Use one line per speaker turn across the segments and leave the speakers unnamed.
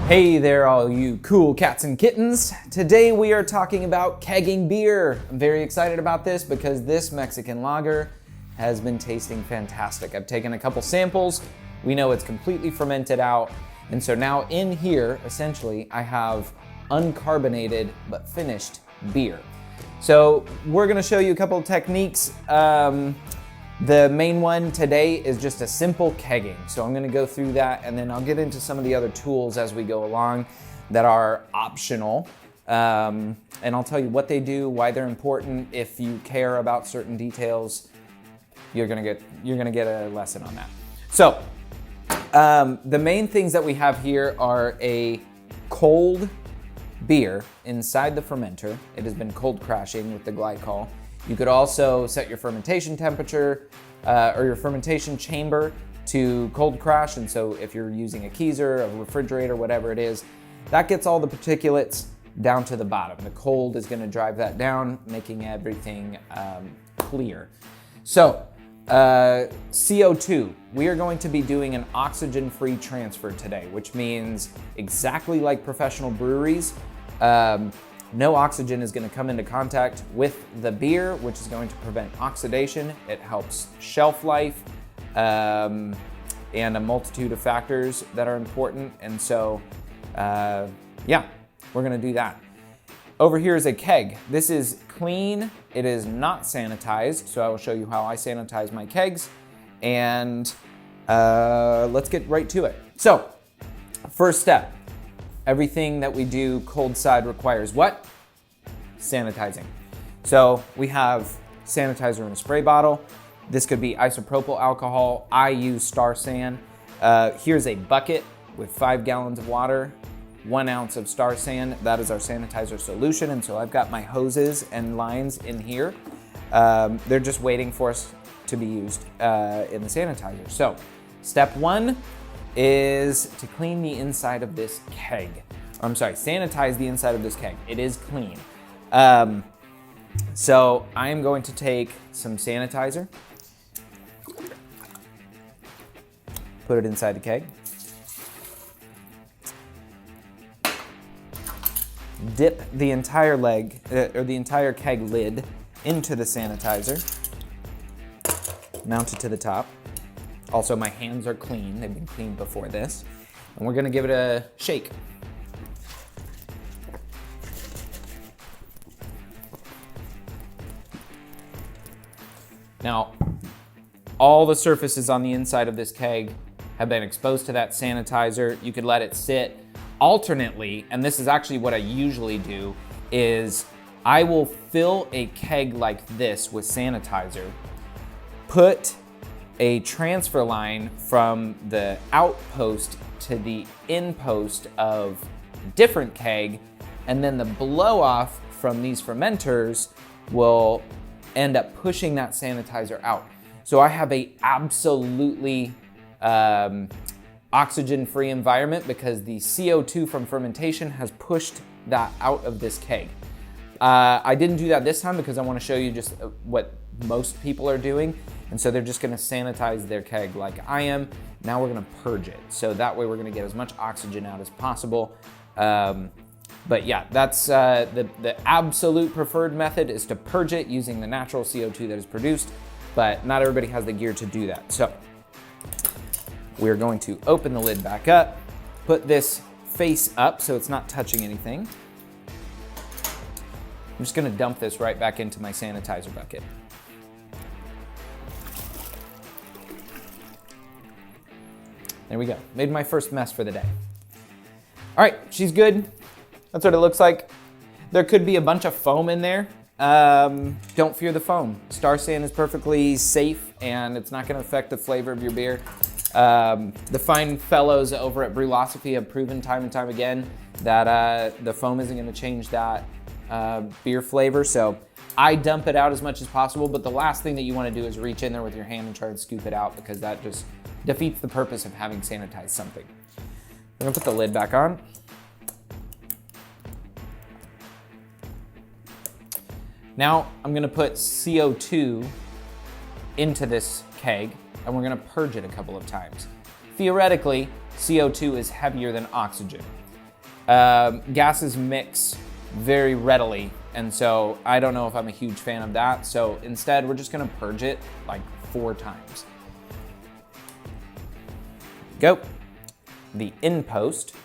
Hey there, all you cool cats and kittens. Today we are talking about kegging beer. I'm very excited about this because this Mexican lager has been tasting fantastic. I've taken a couple samples. We know it's completely fermented out. And so now in here, essentially, I have uncarbonated but finished beer. So we're gonna show you a couple of techniques. The main one today is just a simple kegging. So I'm gonna go through that and then I'll get into some of the other tools as we go along that are optional. And I'll tell you what they do, why they're important. If you care about certain details, you're gonna get a lesson on that. So the main things that we have here are a cold beer inside the fermenter. It has been cold crashing with the glycol. You could also set your fermentation temperature or your fermentation chamber to cold crash. And so if you're using a keezer, a refrigerator, whatever it is, that gets all the particulates down to the bottom. The cold is gonna drive that down, making everything clear. So CO2, we are going to be doing an oxygen-free transfer today, which means exactly like professional breweries, no oxygen is going to come into contact with the beer, which is going to prevent oxidation. It helps shelf life and a multitude of factors that are important. And so, yeah, we're going to do that. Over here is a keg. This is clean. It is not sanitized. So I will show you how I sanitize my kegs. And let's get right to it. So, first step. Everything that we do cold side requires what? Sanitizing. So we have sanitizer in a spray bottle. This could be isopropyl alcohol. I use Star San. Here's a bucket with 5 gallons of water, 1 ounce of Star San. That is our sanitizer solution. And so I've got my hoses and lines in here. They're just waiting for us to be used in the sanitizer. So step 1 is to clean the inside of this keg. I'm sorry, sanitize the inside of this keg. It is clean. So I am going to take some sanitizer, put it inside the keg, dip the entire the entire keg lid into the sanitizer, mount it to the top. Also, my hands are clean. They've been cleaned before this. And we're gonna give it a shake. Now, all the surfaces on the inside of this keg have been exposed to that sanitizer. You could let it sit alternately, and this is actually what I usually do, is I will fill a keg like this with sanitizer, put a transfer line from the outpost to the inpost of a different keg, and then the blow off from these fermenters will end up pushing that sanitizer out. So I have a absolutely oxygen-free environment because the CO2 from fermentation has pushed that out of this keg. I didn't do that this time because I want to show you just what most people are doing. And so they're just gonna sanitize their keg like I am. Now we're gonna purge it. So that way we're gonna get as much oxygen out as possible. But yeah, that's the absolute preferred method is to purge it using the natural CO2 that is produced, but not everybody has the gear to do that. So we're going to open the lid back up, put this face up so it's not touching anything. I'm just gonna dump this right back into my sanitizer bucket. There we go. Made my first mess for the day. All right, she's good. That's what it looks like. There could be a bunch of foam in there. Don't fear the foam. Star San is perfectly safe and it's not gonna affect the flavor of your beer. The fine fellows over at Brewlosophy have proven time and time again that the foam isn't gonna change that beer flavor. So I dump it out as much as possible, but the last thing that you wanna do is reach in there with your hand and try and scoop it out because that just defeats the purpose of having sanitized something. I'm gonna put the lid back on. Now I'm gonna put CO2 into this keg and we're gonna purge it a couple of times. Theoretically, CO2 is heavier than oxygen. Gases mix very readily, and so I don't know if I'm a huge fan of that. So instead, we're just gonna purge it like 4 times. Go. The in-post.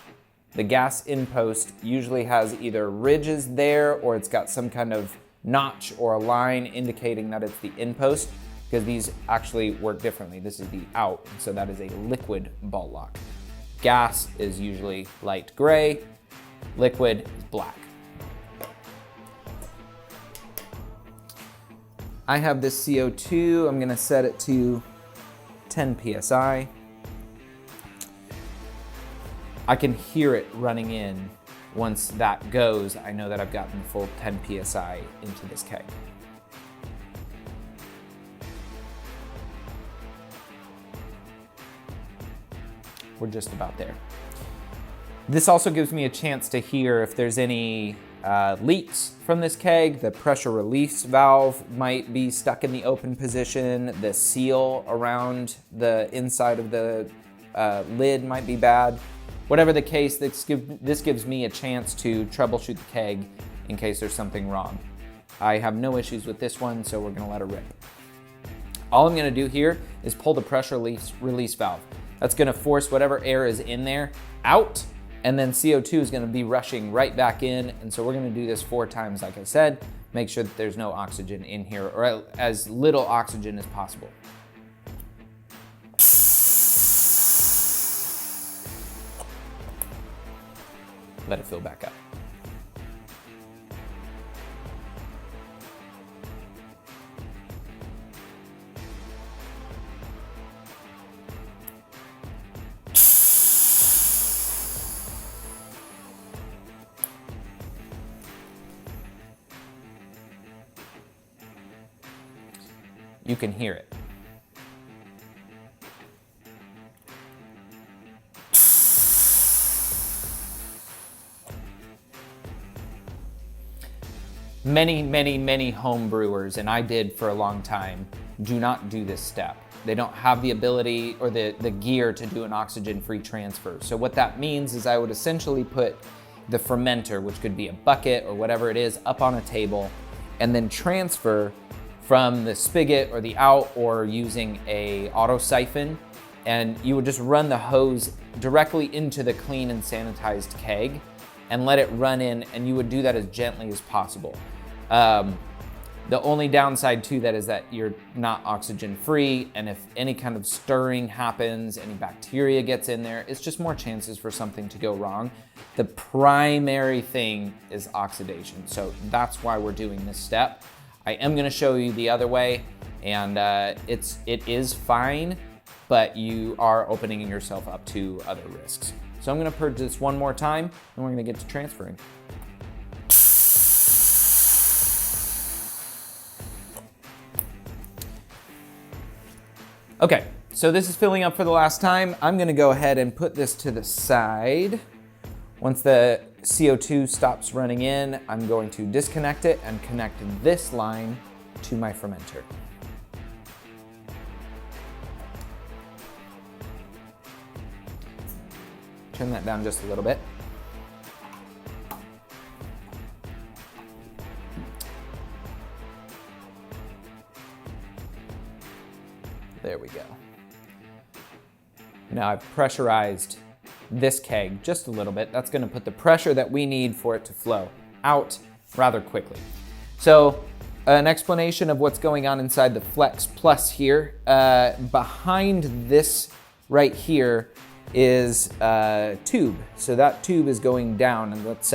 The gas in-post usually has either ridges there or it's got some kind of notch or a line indicating that it's the in-post, because these actually work differently. This is the out, so that is a liquid ball lock. Gas is usually light gray, liquid is black. I have this CO2, I'm gonna set it to 10 PSI. I can hear it running in. Once that goes, I know that I've gotten the full 10 PSI into this keg. We're just about there. This also gives me a chance to hear if there's any leaks from this keg. The pressure release valve might be stuck in the open position. The seal around the inside of the lid might be bad. Whatever the case, this gives me a chance to troubleshoot the keg in case there's something wrong. I have no issues with this one, so we're gonna let it rip. All I'm gonna do here is pull the pressure release valve. That's gonna force whatever air is in there out, and then CO2 is gonna be rushing right back in, and so we're gonna do this 4 times, like I said. Make sure that there's no oxygen in here, or as little oxygen as possible. Let it fill back up. You can hear it. Many home brewers, and I did for a long time, do not do this step. They don't have the ability or the gear to do an oxygen-free transfer. So what that means is I would essentially put the fermenter, which could be a bucket or whatever it is, up on a table, and then transfer from the spigot or the out, or using a auto siphon, and you would just run the hose directly into the clean and sanitized keg and let it run in, and you would do that as gently as possible. The only downside to that is that you're not oxygen free, and if any kind of stirring happens, any bacteria gets in there, it's just more chances for something to go wrong. The primary thing is oxidation, so that's why we're doing this step. I am gonna show you the other way, and it is fine, but you are opening yourself up to other risks. So I'm gonna purge this one more time, and we're gonna get to transferring. Okay, so this is filling up for the last time. I'm gonna go ahead and put this to the side. Once the CO2 stops running in, I'm going to disconnect it and connect this line to my fermenter. Turn that down just a little bit. There we go. Now I've pressurized this keg just a little bit. That's gonna put the pressure that we need for it to flow out rather quickly. So an explanation of what's going on inside the Flex Plus here. Behind this right here is a tube. So that tube is going down, and that's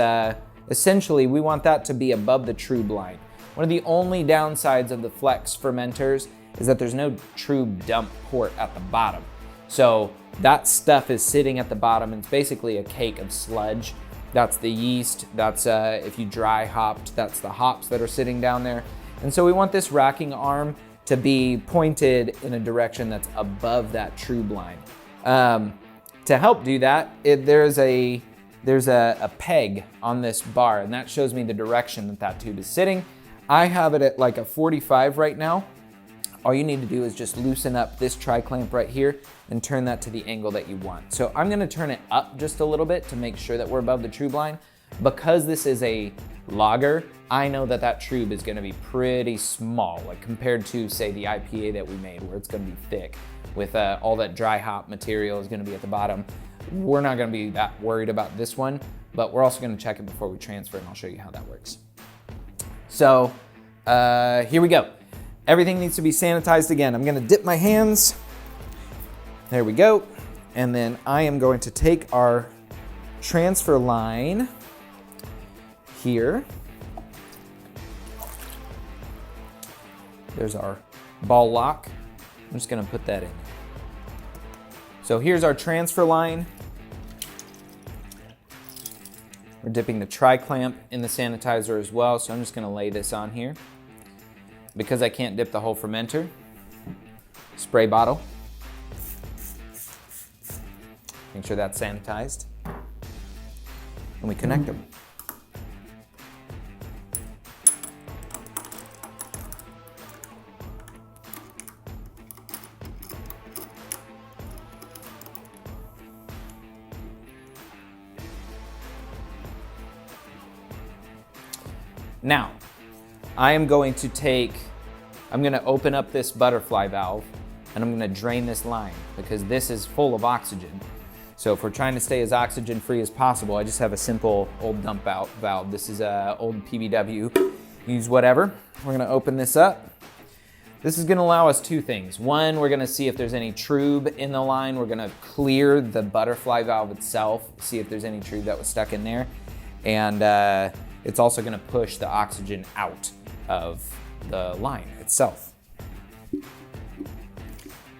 essentially, we want that to be above the trub line. One of the only downsides of the Flex fermenters is that there's no trub dump port at the bottom. So that stuff is sitting at the bottom, and it's basically a cake of sludge. That's the yeast, that's if you dry hopped, that's the hops that are sitting down there. And so we want this racking arm to be pointed in a direction that's above that trub line. To help do that, there's a peg on this bar, and that shows me the direction that that tube is sitting. I have it at like a 45 right now. all you need to do is just loosen up this tri-clamp right here and turn that to the angle that you want. So I'm gonna turn it up just a little bit to make sure that we're above the trub line. Because this is a lager, I know that that trub is gonna be pretty small, like compared to, say, the IPA that we made, where it's gonna be thick with all that dry hop material is gonna be at the bottom. We're not gonna be that worried about this one, but we're also gonna check it before we transfer, and I'll show you how that works. So here we go. Everything needs to be sanitized again. I'm gonna dip my hands. There we go. And then I am going to take our transfer line here. There's our ball lock. I'm just gonna put that in. So here's our transfer line. We're dipping the tri-clamp in the sanitizer as well, so I'm just gonna lay this on here. Because I can't dip the whole fermenter, spray bottle. Make sure that's sanitized. And we connect them. Now, I'm going to open up this butterfly valve and I'm going to drain this line because this is full of oxygen. So if we're trying to stay as oxygen free as possible, I just have a simple old dump out valve. This is an old PBW, use whatever. We're going to open this up. This is going to allow us two things. One, we're going to see if there's any trub in the line. We're going to clear the butterfly valve itself, see if there's any trub that was stuck in there. And it's also going to push the oxygen out of the line itself.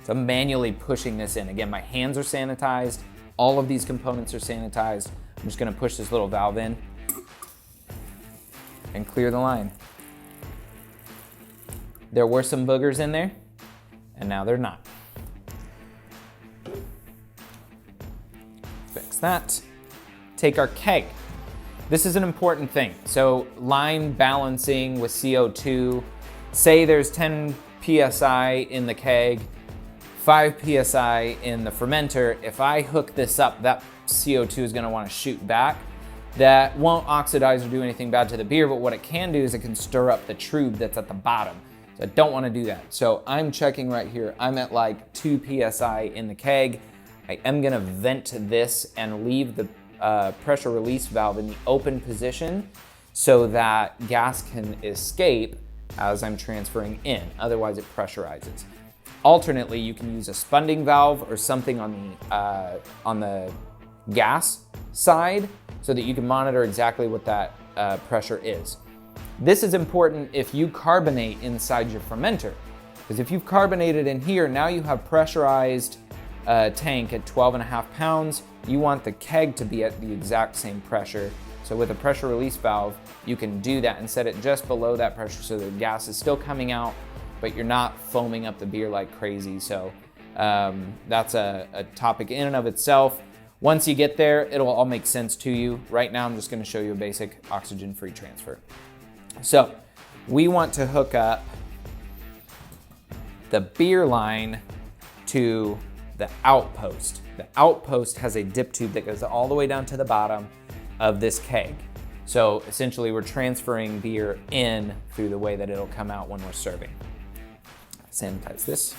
So I'm manually pushing this in. Again, my hands are sanitized. All of these components are sanitized. I'm just going to push this little valve in and clear the line. There were some boogers in there, and now they're not. Fix that. Take our keg. This is an important thing. So line balancing with CO2, say there's 10 PSI in the keg, 5 PSI in the fermenter. If I hook this up, that CO2 is gonna wanna shoot back. That won't oxidize or do anything bad to the beer, but what it can do is it can stir up the trub that's at the bottom. So I don't wanna do that. So I'm checking right here. I'm at like 2 PSI in the keg. I am gonna vent this and leave the pressure release valve in the open position so that gas can escape as I'm transferring in. Otherwise it pressurizes. Alternately, you can use a spunding valve or something on the gas side so that you can monitor exactly what that pressure is. This is important if you carbonate inside your fermenter, because if you've carbonated in here, now you have pressurized tank at 12.5 pounds. You want the keg to be at the exact same pressure. So with a pressure release valve, you can do that and set it just below that pressure so the gas is still coming out, but you're not foaming up the beer like crazy. So that's a topic in and of itself. Once you get there, it'll all make sense to you. Right now, I'm just gonna show you a basic oxygen-free transfer. So we want to hook up the beer line to the outpost. The outpost has a dip tube that goes all the way down to the bottom of this keg. So essentially we're transferring beer in through the way that it'll come out when we're serving. Sanitize this.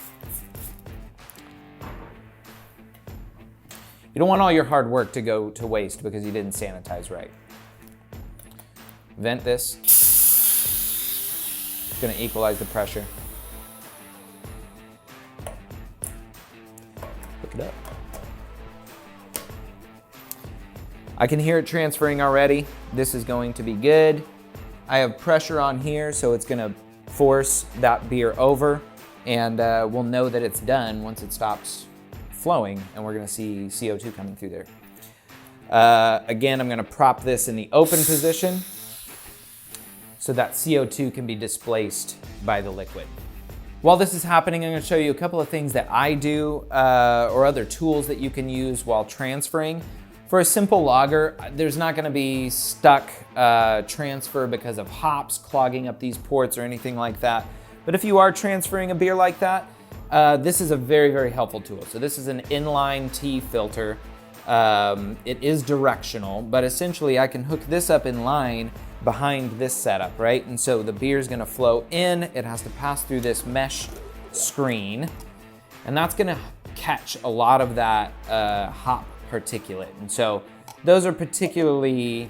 You don't want all your hard work to go to waste because you didn't sanitize right. Vent this. It's gonna equalize the pressure. Hook it up. I can hear it transferring already. This is going to be good. I have pressure on here, so it's gonna force that beer over, and we'll know that it's done once it stops flowing, and we're gonna see CO2 coming through there. Again, I'm gonna prop this in the open position so that CO2 can be displaced by the liquid. While this is happening, I'm gonna show you a couple of things that I do or other tools that you can use while transferring. For a simple lager, there's not gonna be stuck transfer because of hops clogging up these ports or anything like that. But if you are transferring a beer like that, this is a very, very helpful tool. So this is an inline tea filter. It is directional, but essentially I can hook this up in line behind this setup, right? And so the beer is gonna flow in, it has to pass through this mesh screen, and that's gonna catch a lot of that hop particulate. And so those are particularly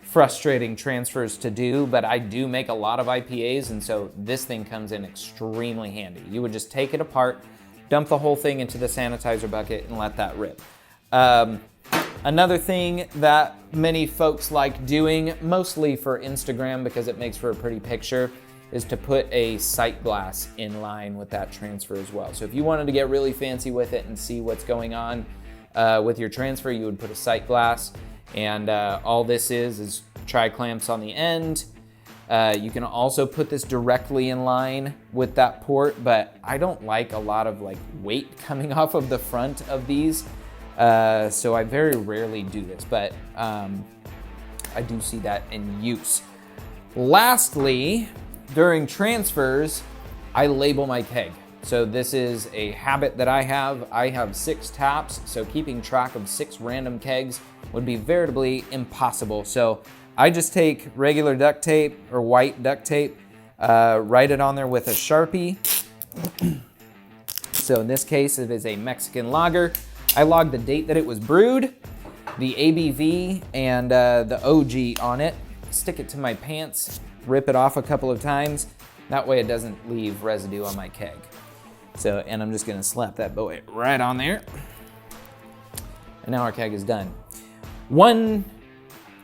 frustrating transfers to do, but I do make a lot of IPAs, and so this thing comes in extremely handy. You would just take it apart, dump the whole thing into the sanitizer bucket, and let that rip. Another thing that many folks like doing, mostly for Instagram because it makes for a pretty picture, is to put a sight glass in line with that transfer as well. So if you wanted to get really fancy with it and see what's going on with your transfer, you would put a sight glass, and all this is tri-clamps on the end. You can also put this directly in line with that port, but I don't like a lot of weight coming off of the front of these, so I very rarely do this, but I do see that in use. Lastly, during transfers, I label my keg. So this is a habit that I have. I have 6 taps, so keeping track of 6 random kegs would be veritably impossible. So I just take regular duct tape or white duct tape, write it on there with a Sharpie. So in this case, it is a Mexican lager. I log the date that it was brewed, the ABV, and the OG on it. Stick it to my pants, rip it off a couple of times. That way it doesn't leave residue on my keg. So, and I'm just gonna slap that boy right on there. And now our keg is done. One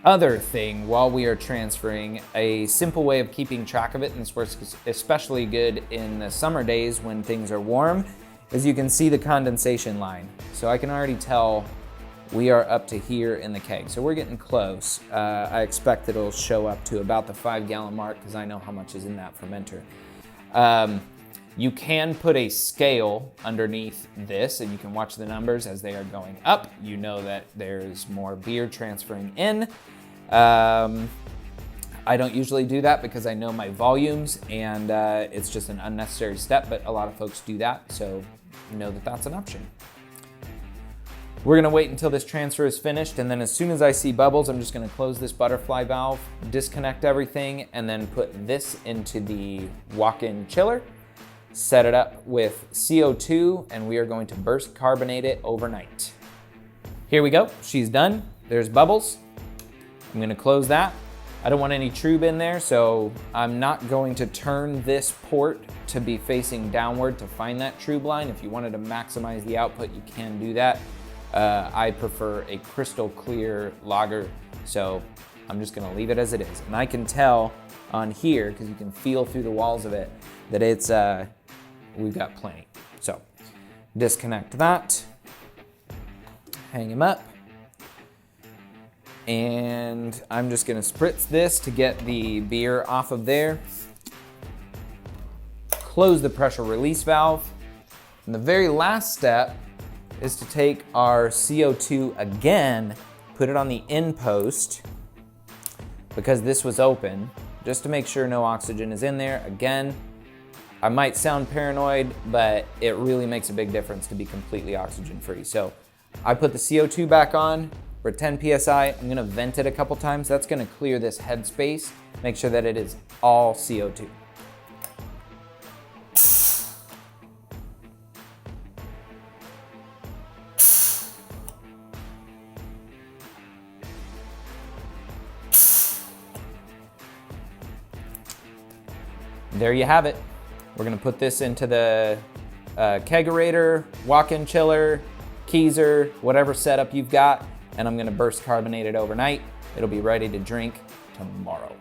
other thing while we are transferring, a simple way of keeping track of it, and this works especially good in the summer days when things are warm, is you can see the condensation line. So I can already tell we are up to here in the keg. So we're getting close. I expect it'll show up to about the 5-gallon mark because I know how much is in that fermenter. You can put a scale underneath this and you can watch the numbers as they are going up. You know that there's more beer transferring in. I don't usually do that because I know my volumes and it's just an unnecessary step, but a lot of folks do that, so know that that's an option. We're gonna wait until this transfer is finished, and then as soon as I see bubbles, I'm just gonna close this butterfly valve, disconnect everything, and then put this into the walk-in chiller, set it up with CO2, and we are going to burst carbonate it overnight. Here we go, she's done. There's bubbles. I'm gonna close that. I don't want any trub in there, so I'm not going to turn this port to be facing downward to find that trub line. If you wanted to maximize the output, you can do that. I prefer a crystal clear lager, so I'm just gonna leave it as it is. And I can tell on here, because you can feel through the walls of it, that it's, we've got plenty. So disconnect that, hang him up, and I'm just gonna spritz this to get the beer off of there. Close the pressure release valve. And the very last step is to take our CO2 again, put it on the end post, because this was open, just to make sure no oxygen is in there. Again, I might sound paranoid, but it really makes a big difference to be completely oxygen free. So I put the CO2 back on, we're at 10 PSI, I'm gonna vent it a couple times. That's gonna clear this headspace, make sure that it is all CO2. There you have it. We're gonna put this into the kegerator, walk-in chiller, keezer, whatever setup you've got, and I'm gonna burst carbonate it overnight. It'll be ready to drink tomorrow.